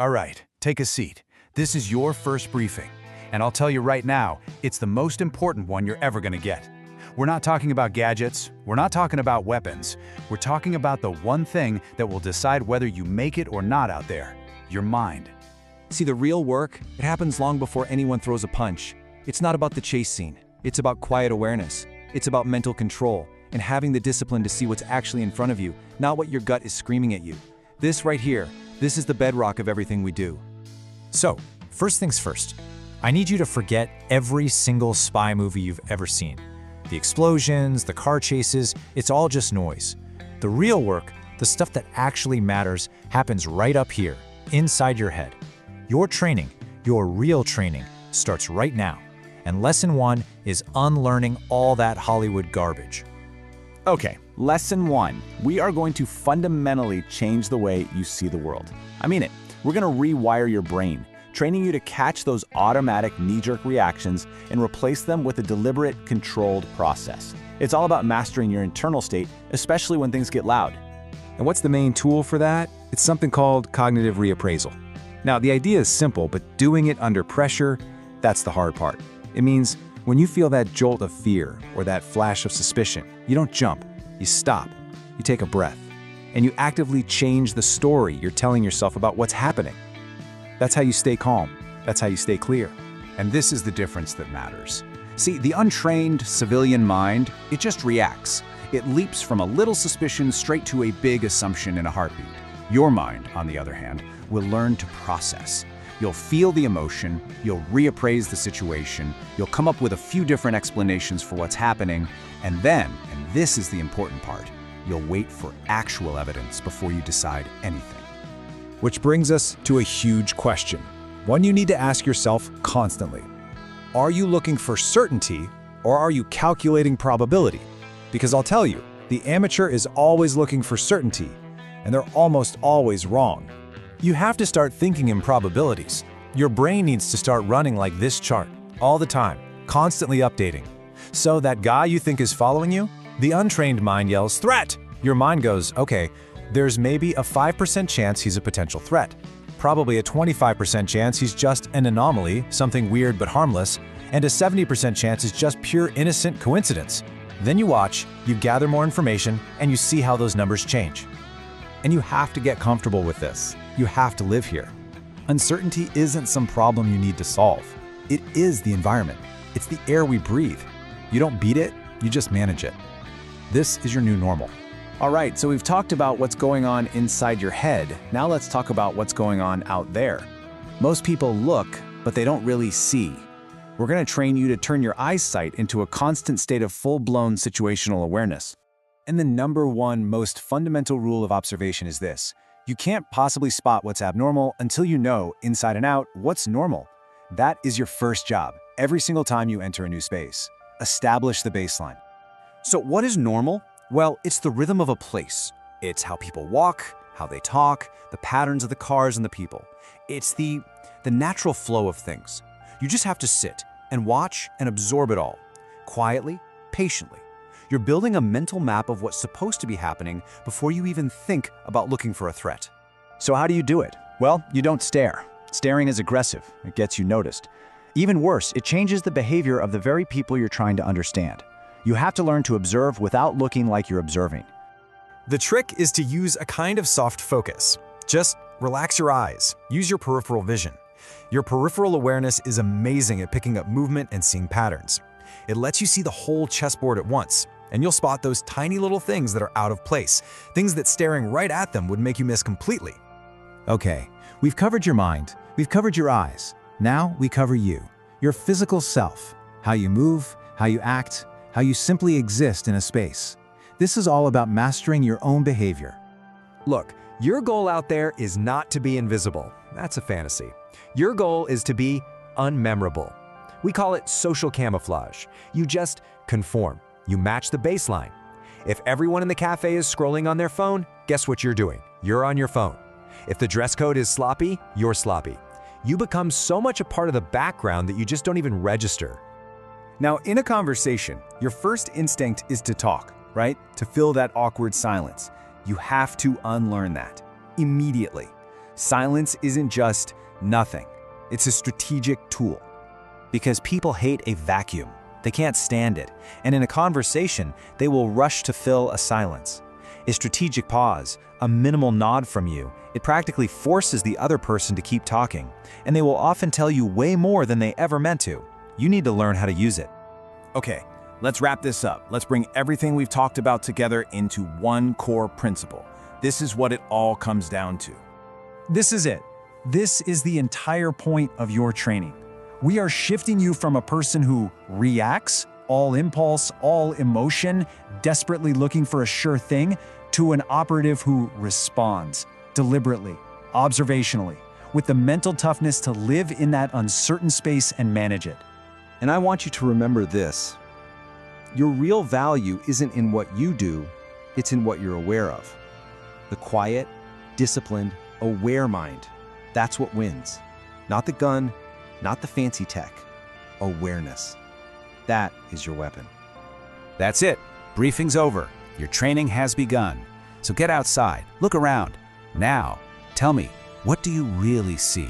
All right, take a seat. This is your first briefing. And I'll tell you right now, it's the most important one you're ever going to get. We're not talking about gadgets. We're not talking about weapons. We're talking about the one thing that will decide whether you make it or not out there: your mind. See, the real work, it happens long before anyone throws a punch. It's not about the chase scene. It's about quiet awareness. It's about mental control and having the discipline to see what's actually in front of you, not what your gut is screaming at you. This right here, this is the bedrock of everything we do. So, first things first. I need you to forget every single spy movie you've ever seen. The explosions, the car chases, it's all just noise. The real work, the stuff that actually matters, happens right up here, inside your head. Your training, your real training, starts right now. And lesson 1 is unlearning all that Hollywood garbage. Okay, lesson 1. We are going to fundamentally change the way you see the world. I mean it. We're going to rewire your brain, training you to catch those automatic knee-jerk reactions and replace them with a deliberate, controlled process. It's all about mastering your internal state, especially when things get loud. And what's the main tool for that? It's something called cognitive reappraisal. Now, the idea is simple, but doing it under pressure, that's the hard part. It means when you feel that jolt of fear or that flash of suspicion, you don't jump, you stop, you take a breath, and you actively change the story you're telling yourself about what's happening. That's how you stay calm. That's how you stay clear. And this is the difference that matters. See, the untrained civilian mind, it just reacts. It leaps from a little suspicion straight to a big assumption in a heartbeat. Your mind, on the other hand, will learn to process. You'll feel the emotion, you'll reappraise the situation, you'll come up with a few different explanations for what's happening, and then, and this is the important part, you'll wait for actual evidence before you decide anything. Which brings us to a huge question, one you need to ask yourself constantly. Are you looking for certainty, or are you calculating probability? Because I'll tell you, the amateur is always looking for certainty, and they're almost always wrong. You have to start thinking in probabilities. Your brain needs to start running like this chart, all the time, constantly updating. So that guy you think is following you, the untrained mind yells, "Threat!" Your mind goes, okay, there's maybe a 5% chance he's a potential threat. Probably a 25% chance he's just an anomaly, something weird but harmless, and a 70% chance is just pure innocent coincidence. Then you watch, you gather more information, and you see how those numbers change. And you have to get comfortable with this. You have to live here. Uncertainty isn't some problem you need to solve. It is the environment. It's the air we breathe. You don't beat it, you just manage it. This is your new normal. All right, so we've talked about what's going on inside your head. Now let's talk about what's going on out there. Most people look, but they don't really see. We're going to train you to turn your eyesight into a constant state of full-blown situational awareness. And the number one most fundamental rule of observation is this: you can't possibly spot what's abnormal until you know, inside and out, what's normal. That is your first job, every single time you enter a new space. Establish the baseline. So what is normal? Well, it's the rhythm of a place. It's how people walk, how they talk, the patterns of the cars and the people. It's the natural flow of things. You just have to sit and watch and absorb it all, quietly, patiently. You're building a mental map of what's supposed to be happening before you even think about looking for a threat. So how do you do it? Well, you don't stare. Staring is aggressive. It gets you noticed. Even worse, it changes the behavior of the very people you're trying to understand. You have to learn to observe without looking like you're observing. The trick is to use a kind of soft focus. Just relax your eyes. Use your peripheral vision. Your peripheral awareness is amazing at picking up movement and seeing patterns. It lets you see the whole chessboard at once, and you'll spot those tiny little things that are out of place, things that staring right at them would make you miss completely. Okay, we've covered your mind, we've covered your eyes. Now we cover you, your physical self, how you move, how you act, how you simply exist in a space. This is all about mastering your own behavior. Look, your goal out there is not to be invisible. That's a fantasy. Your goal is to be unmemorable. We call it social camouflage. You just conform. You match the baseline. If everyone in the cafe is scrolling on their phone, guess what you're doing? You're on your phone. If the dress code is sloppy, you're sloppy. You become so much a part of the background that you just don't even register. Now, in a conversation, your first instinct is to talk, right? To fill that awkward silence. You have to unlearn that immediately. Silence isn't just nothing. It's a strategic tool. Because people hate a vacuum. They can't stand it. And in a conversation, they will rush to fill a silence. A strategic pause, a minimal nod from you, it practically forces the other person to keep talking. And they will often tell you way more than they ever meant to. You need to learn how to use it. Okay, let's wrap this up. Let's bring everything we've talked about together into one core principle. This is what it all comes down to. This is it. This is the entire point of your training. We are shifting you from a person who reacts, all impulse, all emotion, desperately looking for a sure thing, to an operative who responds, deliberately, observationally, with the mental toughness to live in that uncertain space and manage it. And I want you to remember this. Your real value isn't in what you do, it's in what you're aware of. The quiet, disciplined, aware mind, that's what wins. Not the gun, not the fancy tech. Awareness. That is your weapon. That's it. Briefing's over. Your training has begun. So get outside, look around. Now, tell me, what do you really see?